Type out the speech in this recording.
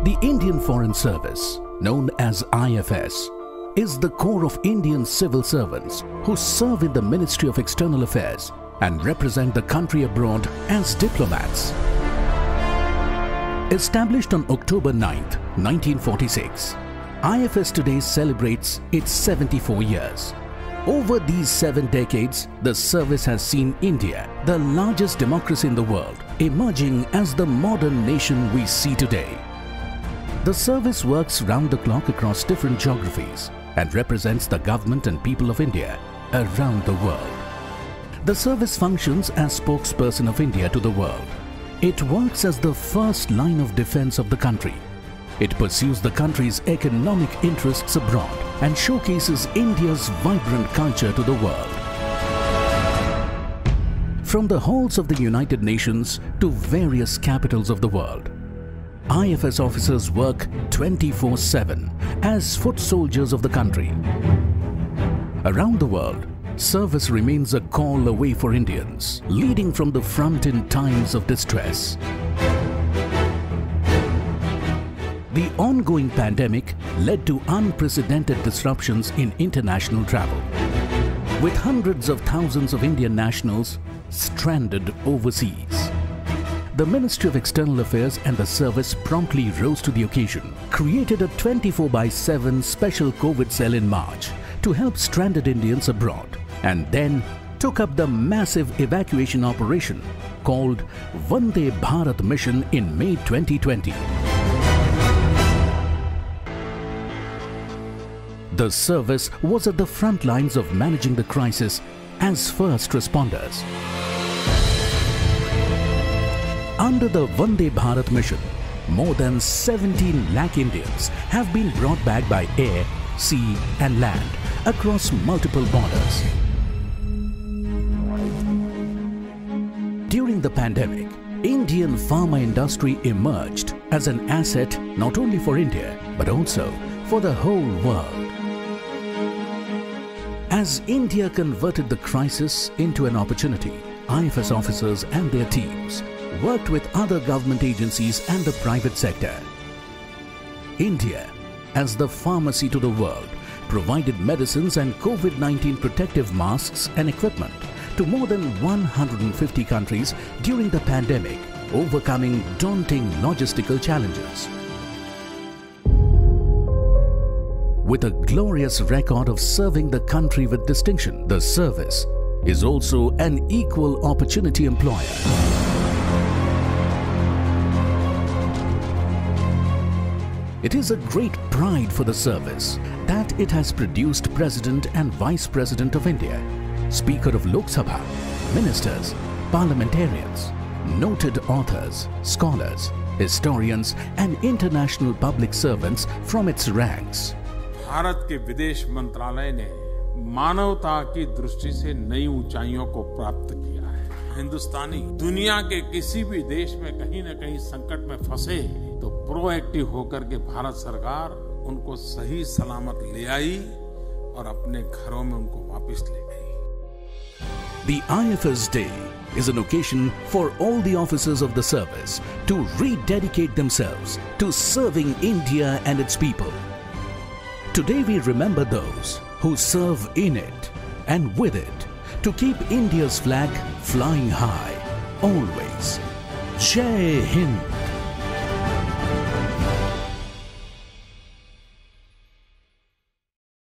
The Indian Foreign Service, known as IFS, is the core of Indian civil servants who serve in the Ministry of External Affairs and represent the country abroad as diplomats. Established on October 9, 1946, IFS today celebrates its 74 years. Over these 7 decades, the service has seen India, the largest democracy in the world, emerging as the modern nation we see today. The service works round the clock across different geographies and represents the government and people of India around the world. The service functions as spokesperson of India to the world. It works as the first line of defense of the country. It pursues the country's economic interests abroad and showcases India's vibrant culture to the world. From the halls of the United Nations to various capitals of the world, IFS officers work 24/7 as foot soldiers of the country. Around the world, service remains a call away for Indians, leading from the front in times of distress. The ongoing pandemic led to unprecedented disruptions in international travel, with hundreds of thousands of Indian nationals stranded overseas. The Ministry of External Affairs and the service promptly rose to the occasion, created a 24/7 special COVID cell in March to help stranded Indians abroad, and then took up the massive evacuation operation called Vande Bharat Mission in May 2020. The service was at the front lines of managing the crisis as first responders. Under the Vande Bharat Mission, more than 17 lakh Indians have been brought back by air, sea and land across multiple borders. During the pandemic, Indian pharma industry emerged as an asset not only for India but also for the whole world. As India converted the crisis into an opportunity, IFS officers and their teams worked with other government agencies and the private sector. India, as the pharmacy to the world, provided medicines and COVID-19 protective masks and equipment to more than 150 countries during the pandemic, overcoming daunting logistical challenges. With a glorious record of serving the country with distinction, the service is also an equal opportunity employer. It is a great pride for the service that it has produced President and Vice President of India, Speaker of Lok Sabha, ministers, parliamentarians, noted authors, scholars, historians and international public servants from its ranks. Bharat के विदेश मंत्रालय ने मानवता की दृष्टि से नई ऊंचाइयों को प्राप्त किया है। हिंदुस्तानी दुनिया के किसी भी देश में कहीं न कहीं संकट में फंसे तो प्रोएक्टिव होकर के भारत सरकार उनको सही सलामत ले आई और अपने घरों में उनको वापस ले गई। The IFS Day is an occasion for all the officers of the service to rededicate themselves to serving India and its people. Today we remember those who serve in it and with it to keep India's flag flying high, always. Jai Hind!